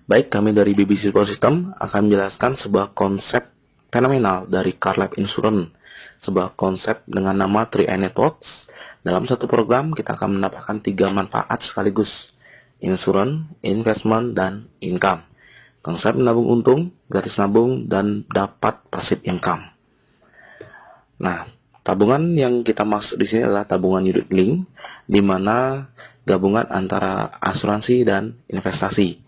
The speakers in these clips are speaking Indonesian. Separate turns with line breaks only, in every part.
Baik, kami dari BBC Support System akan menjelaskan sebuah konsep fenomenal dari Car Life Insurance, sebuah konsep dengan nama 3i Networks. Dalam satu program, kita akan mendapatkan 3 manfaat sekaligus: insurance, investment, dan income. Konsep menabung untung, gratis nabung, dan dapat passive income. Nah, tabungan yang kita maksud di sini adalah tabungan unit link, di mana gabungan antara asuransi dan investasi.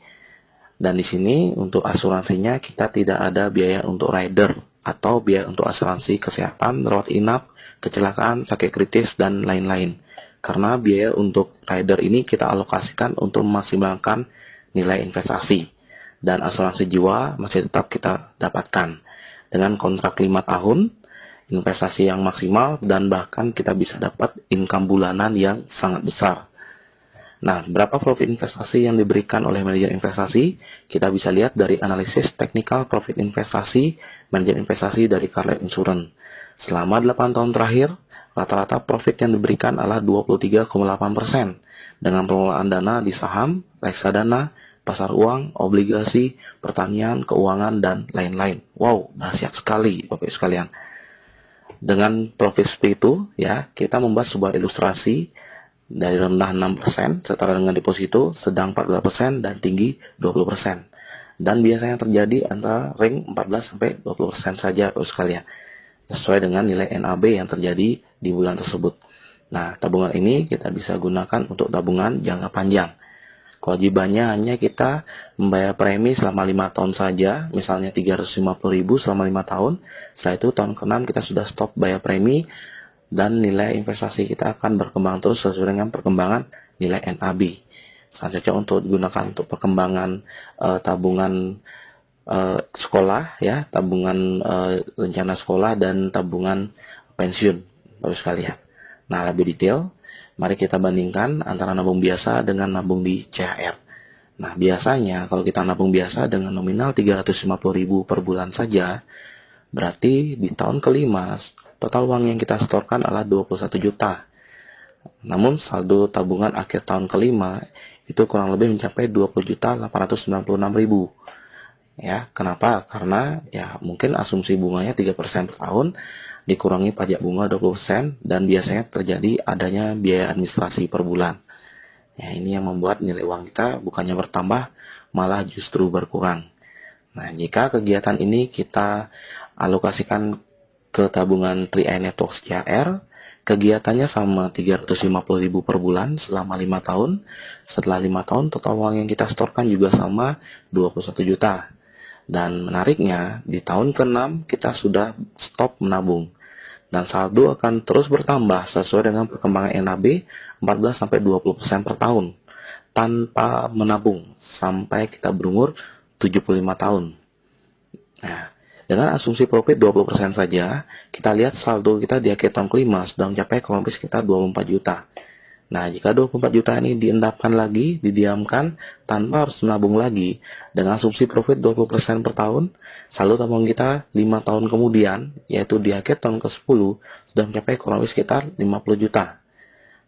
Dan di sini untuk asuransinya kita tidak ada biaya untuk rider atau biaya untuk asuransi kesehatan, rawat inap, kecelakaan, sakit kritis, dan lain-lain. Karena biaya untuk rider ini kita alokasikan untuk memaksimalkan nilai investasi. Dan asuransi jiwa masih tetap kita dapatkan dengan kontrak 5 tahun, investasi yang maksimal, dan bahkan kita bisa dapat income bulanan yang sangat besar. Nah, berapa profit investasi yang diberikan oleh manajer investasi? Kita bisa lihat dari analisis teknikal profit investasi manajer investasi dari Car Life Insurance. Selama 8 tahun terakhir, rata-rata profit yang diberikan adalah 23,8% dengan pengelolaan dana di saham, reksadana, pasar uang, obligasi, pertanian, keuangan, dan lain-lain. Wow, dahsyat sekali Bapak Ibu sekalian. Dengan profit seperti itu, ya, kita membuat sebuah ilustrasi dari rendah 6% setara dengan deposito, sedang 14%, dan tinggi 20%. Dan biasanya terjadi antara ring 14-20% saja Bapak sekalian, sesuai dengan nilai NAB yang terjadi di bulan tersebut. Nah, tabungan ini kita bisa gunakan untuk tabungan jangka panjang. Kewajibannya hanya kita membayar premi selama 5 tahun saja, misalnya 350.000 selama 5 tahun. Setelah itu tahun ke-6 kita sudah stop bayar premi, dan nilai investasi kita akan berkembang terus sesuai dengan perkembangan nilai NAB. Sangat cocok untuk digunakan untuk perkembangan tabungan sekolah, ya, tabungan rencana sekolah, dan tabungan pensiun Bapak sekalian. Nah, lebih detail, mari kita bandingkan antara nabung biasa dengan nabung di CHR. Nah, biasanya kalau kita nabung biasa dengan nominal 350.000 per bulan saja, berarti di tahun kelima total uang yang kita setorkan adalah 21 juta. Namun saldo tabungan akhir tahun kelima itu kurang lebih mencapai 20.896.000. Ya, kenapa? Karena ya mungkin asumsi bunganya 3% per tahun, dikurangi pajak bunga 20%, dan biasanya terjadi adanya biaya administrasi per bulan. Ya, ini yang membuat nilai uang kita bukannya bertambah, malah justru berkurang. Nah, jika kegiatan ini kita alokasikan ke tabungan 3i Networks CHR, kegiatannya sama 350.000 per bulan selama 5 tahun. Setelah 5 tahun, total uang yang kita setorkan juga sama 21 juta. Dan menariknya, di tahun ke-6 kita sudah stop menabung. Dan saldo akan terus bertambah sesuai dengan perkembangan NAB 14-20% per tahun tanpa menabung sampai kita berumur 75 tahun. Nah, dengan asumsi profit 20% saja, kita lihat saldo kita di akhir tahun kelima sudah mencapai kurang lebih sekitar 24 juta. Nah, jika 24 juta ini diendapkan lagi, didiamkan tanpa harus menabung lagi, dengan asumsi profit 20% per tahun, saldo tabungan kita 5 tahun kemudian, yaitu di akhir tahun ke-10, sudah mencapai kurang lebih sekitar 50 juta.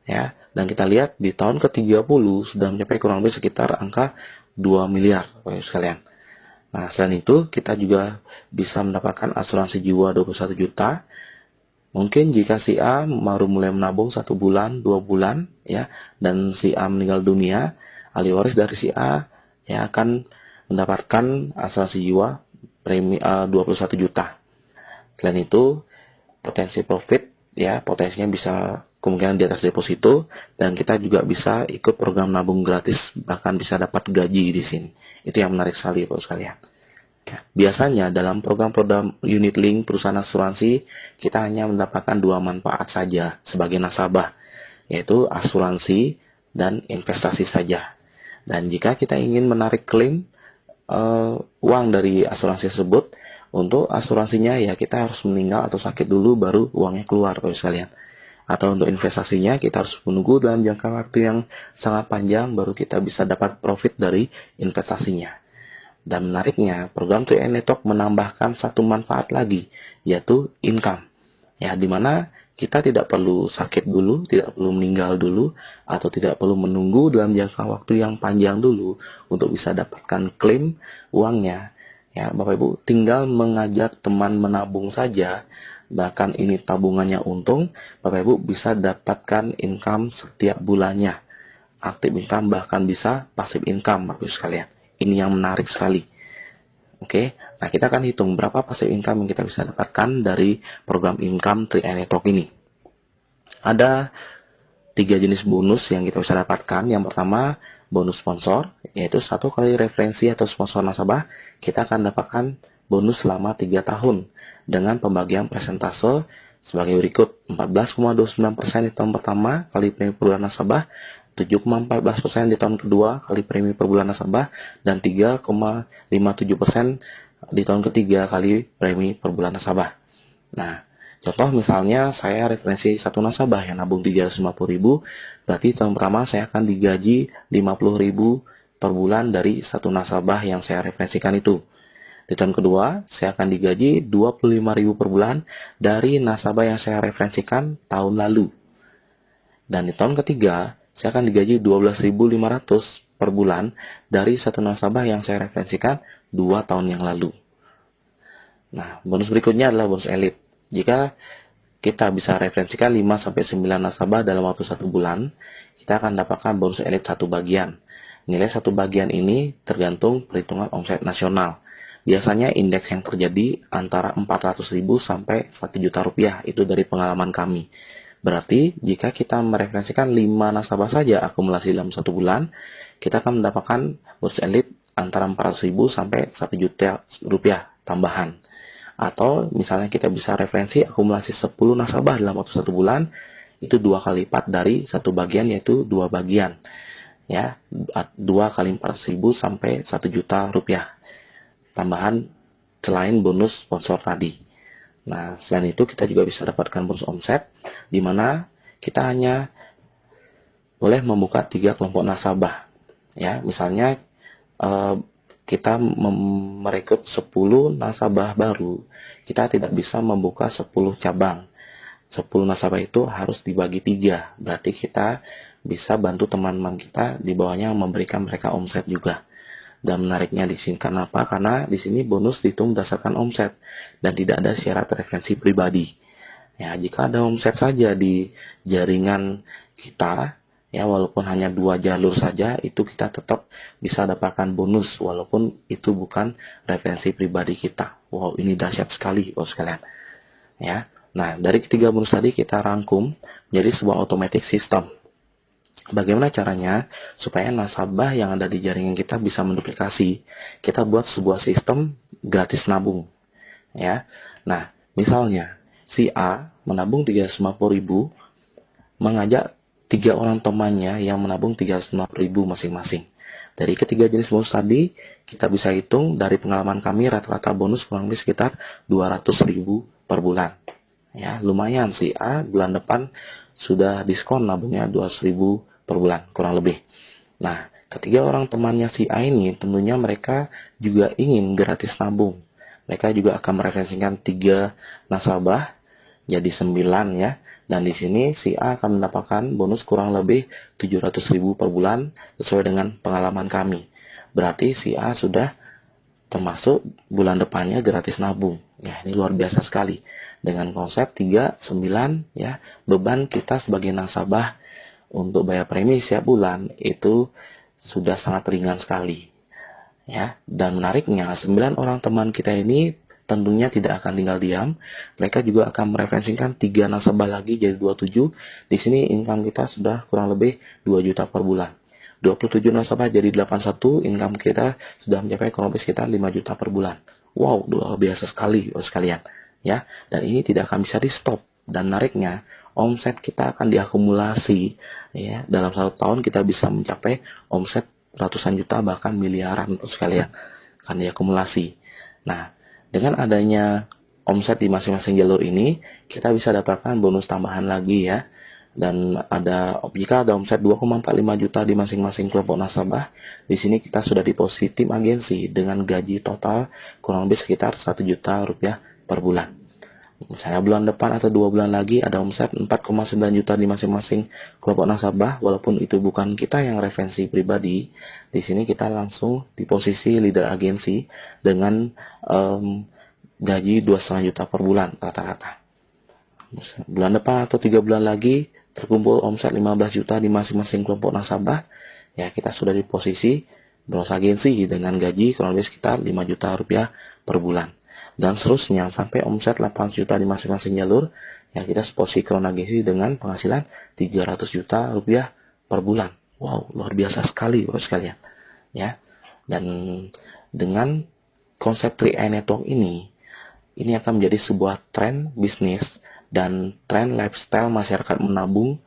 Ya, dan kita lihat di tahun ke-30 sudah mencapai kurang lebih sekitar angka 2 miliar, Bapak sekalian. Nah, selain itu, kita juga bisa mendapatkan asuransi jiwa 21 juta. Mungkin jika si A baru mulai menabung 1 bulan, 2 bulan, ya, dan si A meninggal dunia, ahli waris dari si A ya akan mendapatkan asuransi jiwa premi 21 juta. Selain itu, potensi profit, ya, potensinya bisa kemungkinan di atas deposito, dan kita juga bisa ikut program nabung gratis, bahkan bisa dapat gaji di sini. Itu yang menarik sekali Bapak sekalian. Biasanya dalam program-program unit link perusahaan asuransi, kita hanya mendapatkan 2 manfaat saja sebagai nasabah, yaitu asuransi dan investasi saja. Dan jika kita ingin menarik klaim uang dari asuransi tersebut, untuk asuransinya ya kita harus meninggal atau sakit dulu baru uangnya keluar Bapak sekalian. Atau untuk investasinya kita harus menunggu dalam jangka waktu yang sangat panjang baru kita bisa dapat profit dari investasinya. Dan menariknya, program 3i Network menambahkan satu manfaat lagi, yaitu income. Ya, di mana Kita tidak perlu sakit dulu, tidak perlu meninggal dulu, atau tidak perlu menunggu dalam jangka waktu yang panjang dulu untuk bisa dapatkan klaim uangnya. Ya, Bapak Ibu, tinggal mengajak teman menabung saja, bahkan ini tabungannya untung, Bapak Ibu bisa dapatkan income setiap bulannya. Aktif income, bahkan bisa passive income, Bapak Ibu sekalian. Ini yang menarik sekali. Oke, nah kita akan hitung berapa passive income yang kita bisa dapatkan dari program income 3i Network ini. Ada 3 jenis bonus yang kita bisa dapatkan. Yang pertama, bonus sponsor, yaitu 1 kali referensi atau sponsor nasabah, kita akan dapatkan bonus selama 3 tahun dengan pembagian persentase sebagai berikut: 14,29% di tahun pertama kali premi per bulan nasabah, 7,14% di tahun kedua kali premi per bulan nasabah, dan 3,57% di tahun ketiga kali premi per bulan nasabah. Nah, contoh misalnya saya referensi satu nasabah yang nabung 350.000, berarti tahun pertama saya akan digaji 50.000 per bulan dari satu nasabah yang saya referensikan itu. Di tahun kedua, saya akan digaji 25.000 per bulan dari nasabah yang saya referensikan tahun lalu. Dan di tahun ketiga, saya akan digaji 12.500 per bulan dari satu nasabah yang saya referensikan 2 tahun yang lalu. Nah, bonus berikutnya adalah bonus elit. Jika kita bisa referensikan 5-9 nasabah dalam waktu 1 bulan, kita akan dapatkan bonus elit 1 bagian. Nilai 1 bagian ini tergantung perhitungan omset nasional. Biasanya indeks yang terjadi antara 400.000 sampai 1 juta rupiah, itu dari pengalaman kami. Berarti jika kita mereferensikan 5 nasabah saja akumulasi dalam 1 bulan, kita akan mendapatkan bonus elit antara 400.000 sampai 1 juta rupiah tambahan. Atau misalnya kita bisa referensi akumulasi 10 nasabah dalam waktu 1 bulan, itu 2 kali lipat dari 1 bagian, yaitu 2 bagian. Ya, 2 kali 400.000 sampai 1 juta rupiah tambahan selain bonus sponsor tadi. Nah, selain itu kita juga bisa dapatkan bonus omset, di mana kita hanya boleh membuka 3 kelompok nasabah. Ya, misalnya kita merekrut 10 nasabah baru, kita tidak bisa membuka 10 cabang. 10 nasabah itu harus dibagi 3, berarti kita bisa bantu teman-teman kita di bawahnya memberikan mereka omset juga. Dan menariknya di sini kenapa? Karena di sini bonus dihitung berdasarkan omset dan tidak ada syarat referensi pribadi. Ya, jika ada omset saja di jaringan kita, ya walaupun hanya 2 jalur saja, itu kita tetap bisa dapatkan bonus walaupun itu bukan referensi pribadi kita. Wow, ini dahsyat sekali, Bapak sekalian. Ya. Nah, dari ketiga bonus tadi kita rangkum menjadi sebuah automatic system. Bagaimana caranya supaya nasabah yang ada di jaringan kita bisa menduplikasi? Kita buat sebuah sistem gratis nabung. Ya. Nah, misalnya si A menabung 350.000, mengajak 3 orang temannya yang menabung 350.000 masing-masing. Dari ketiga jenis bonus tadi, kita bisa hitung dari pengalaman kami rata-rata bonus kurang lebih sekitar 200.000 per bulan. Ya, lumayan si A bulan depan sudah diskon nabungnya 200.000 per bulan kurang lebih. Nah, ketiga orang temannya si A ini tentunya mereka juga ingin gratis nabung. Mereka juga akan mereferensikan 3 nasabah jadi 9 ya. Dan di sini si A akan mendapatkan bonus kurang lebih 700.000 per bulan sesuai dengan pengalaman kami. Berarti si A sudah termasuk bulan depannya gratis nabung. Ya, ini luar biasa sekali. Dengan konsep 3, 9 ya, beban kita sebagai nasabah untuk bayar premi setiap bulan itu sudah sangat ringan sekali. Ya, dan menariknya 9 orang teman kita ini tentunya tidak akan tinggal diam. Mereka juga akan mereferensikan 3 nasabah lagi jadi 27. Di sini income kita sudah kurang lebih 2 juta per bulan. 27 nasabah jadi 81, income kita sudah mencapai kurang lebih sekitar 5 juta per bulan. Wow, luar biasa sekali sekalian. Ya, dan ini tidak akan bisa di stop. Dan menariknya, omset kita akan diakumulasi. Ya, dalam 1 tahun kita bisa mencapai omset ratusan juta bahkan miliaran sekalian akan diakumulasi. Nah, dengan adanya omset di masing-masing jalur ini, kita bisa dapatkan bonus tambahan lagi ya. Dan jika ada omset 2,45 juta di masing-masing kelompok nasabah, di sini kita sudah di posisi tim agensi dengan gaji total kurang lebih sekitar 1 juta rupiah per bulan. Misalnya bulan depan atau 2 bulan lagi ada omset 4,9 juta di masing-masing kelompok nasabah, walaupun itu bukan kita yang referensi pribadi. Di sini kita langsung di posisi leader agensi dengan gaji 2,5 juta per bulan rata-rata. Bulan depan atau 3 bulan lagi terkumpul omset 15 juta di masing-masing kelompok nasabah, ya kita sudah di posisi bros agensi dengan gaji kurang lebih sekitar 5 juta rupiah per bulan. Dan seterusnya sampai omset 8 juta di masing-masing jalur, ya kita posisi crown agensi dengan penghasilan 300 juta rupiah per bulan. Wow, luar biasa sekali Bapak sekalian. Ya. Dan dengan konsep 3i Network ini akan menjadi sebuah tren bisnis dan tren lifestyle masyarakat menabung,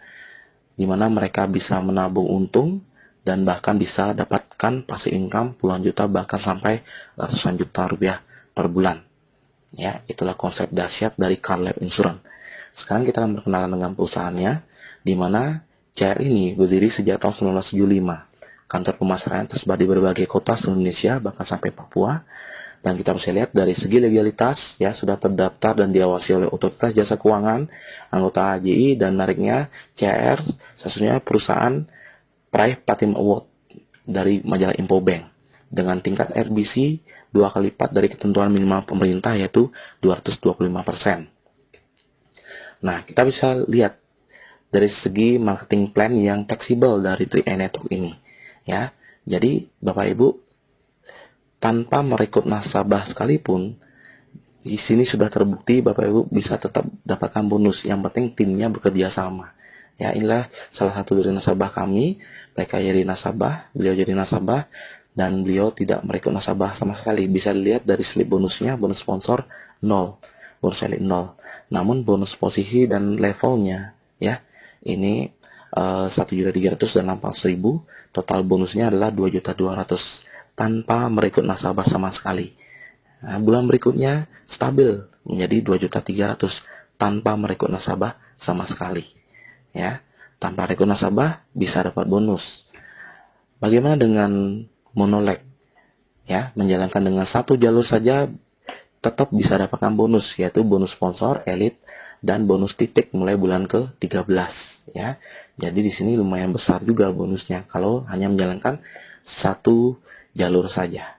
di mana mereka bisa menabung untung dan bahkan bisa dapatkan passive income puluhan juta bahkan sampai ratusan juta rupiah per bulan. Ya, itulah konsep dahsyat dari Car Lab Insurance. Sekarang kita akan berkenalan dengan perusahaannya, di mana CR ini berdiri sejak tahun 1975. Kantor pemasaran tersebar di berbagai kota seluruh Indonesia, bahkan sampai Papua. Dan kita bisa lihat dari segi legalitas, ya sudah terdaftar dan diawasi oleh Otoritas Jasa Keuangan, anggota AJI, dan menariknya CR sesungguhnya perusahaan peraih Platinum Award dari majalah Infobank dengan tingkat RBC 2 kali lipat dari ketentuan minimal pemerintah, yaitu 225%. Nah, kita bisa lihat dari segi marketing plan yang fleksibel dari 3i Network ini, ya. Jadi Bapak Ibu, tanpa merekrut nasabah sekalipun, di sini sudah terbukti Bapak Ibu bisa tetap dapatkan bonus. Yang penting timnya bekerja sama. Ya, inilah salah satu dari nasabah kami. Mereka jadi nasabah, beliau jadi nasabah, dan beliau tidak merekrut nasabah sama sekali. Bisa dilihat dari slip bonusnya, bonus sponsor 0, bonus elit 0. Namun bonus posisi dan levelnya, ya, ini 1.300.000 dan 800.000. Total bonusnya adalah 2.200.000 tanpa merekrut nasabah sama sekali. Nah, bulan berikutnya stabil menjadi 2.300.000 tanpa merekrut nasabah sama sekali. Ya, tanpa rekrut nasabah bisa dapat bonus. Bagaimana dengan monoleg? Ya, menjalankan dengan satu jalur saja tetap bisa dapatkan bonus, yaitu bonus sponsor, elit, dan bonus titik mulai bulan ke-13. Ya, jadi di sini lumayan besar juga bonusnya kalau hanya menjalankan satu jalur saja.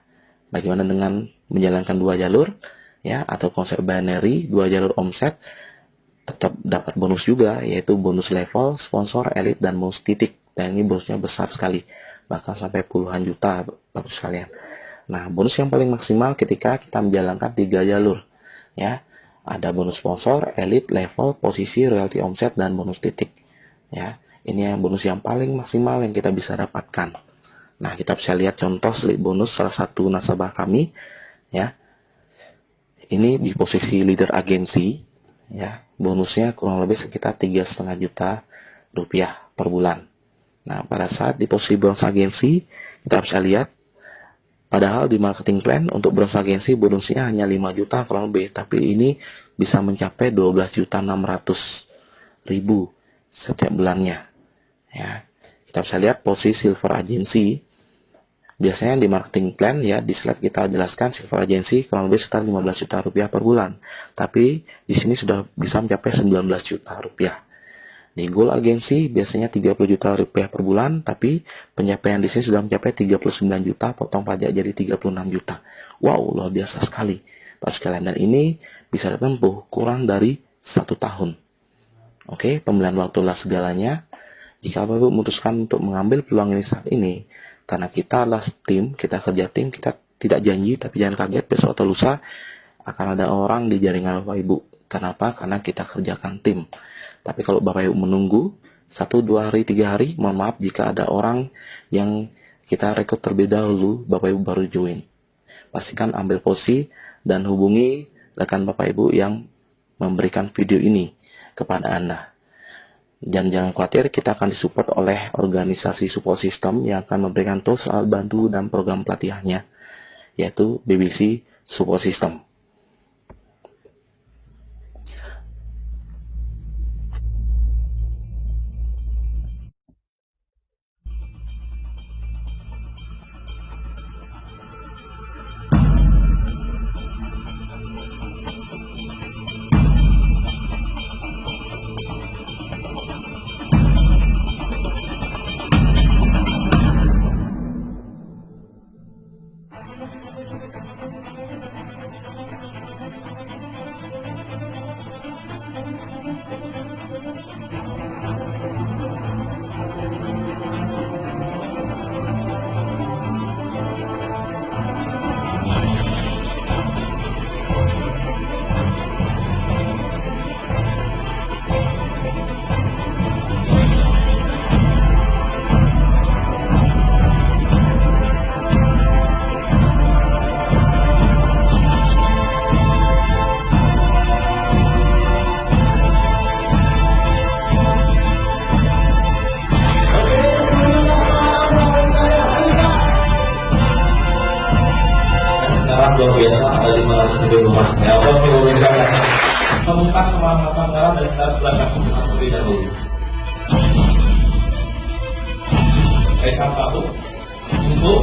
Bagaimana dengan menjalankan 2 jalur, ya, atau konsep binary 2 jalur omset, tetap dapat bonus juga, yaitu bonus level, sponsor, elit, dan bonus titik. Dan ini bonusnya besar sekali, bahkan sampai puluhan juta Bapak sekalian. Nah, bonus yang paling maksimal ketika kita menjalankan 3 jalur, ya. Ada bonus sponsor, elit, level, posisi, royalty omset, dan bonus titik. Ya, ini yang bonus yang paling maksimal yang kita bisa dapatkan. Nah, kita bisa lihat contoh slip bonus salah satu nasabah kami, ya. Ini di posisi leader agensi, ya. Bonusnya kurang lebih sekitar 3,5 juta rupiah per bulan. Nah, pada saat di posisi bronze agensi, kita bisa lihat, padahal di marketing plan untuk bronze agensi bonusnya hanya 5 juta kurang lebih, tapi ini bisa mencapai 12.600.000 setiap bulannya. Ya, kita bisa lihat posisi silver agensi. Biasanya di marketing plan, ya, di slide kita jelaskan silver agency kurang lebih sekitar 15 juta rupiah per bulan. Tapi di sini sudah bisa mencapai 19 juta rupiah. Di gold agency biasanya 30 juta rupiah per bulan, tapi pencapaian di sini sudah mencapai 39 juta, potong pajak jadi 36 juta. Wow, luar biasa sekali Pak sekalian. Dan ini bisa ditempuh kurang dari 1 tahun. Oke, pembelian waktulah segalanya. Jika Bapak memutuskan untuk mengambil peluang ini saat ini, karena kita adalah tim, kita kerja tim, kita tidak janji, tapi jangan kaget besok atau lusa akan ada orang di jaringan Bapak Ibu. Kenapa? Karena kita kerjakan tim. Tapi kalau Bapak Ibu menunggu 1, 2 hari, 3 hari, mohon maaf jika ada orang yang kita rekrut terlebih dahulu, Bapak Ibu baru join. Pastikan ambil posisi dan hubungi rekan Bapak Ibu yang memberikan video ini kepada Anda. Dan jangan khawatir, kita akan disupport oleh organisasi support system yang akan memberikan tools, alat bantu, dan program pelatihannya, yaitu BBC Support System.
Luar biasa ada 500 lebih rumah. Ya, oke, silakan. Temukan kemampuan anggaran dan kita belakang terlebih dahulu. Mereka tahu untuk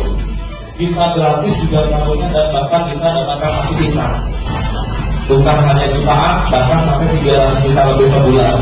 bisa gratis juga tahunnya dan bahkan bisa dapatkan fasilitas. Bukan hanya jutaan, bahkan sampai 300 juta lebih per bulan.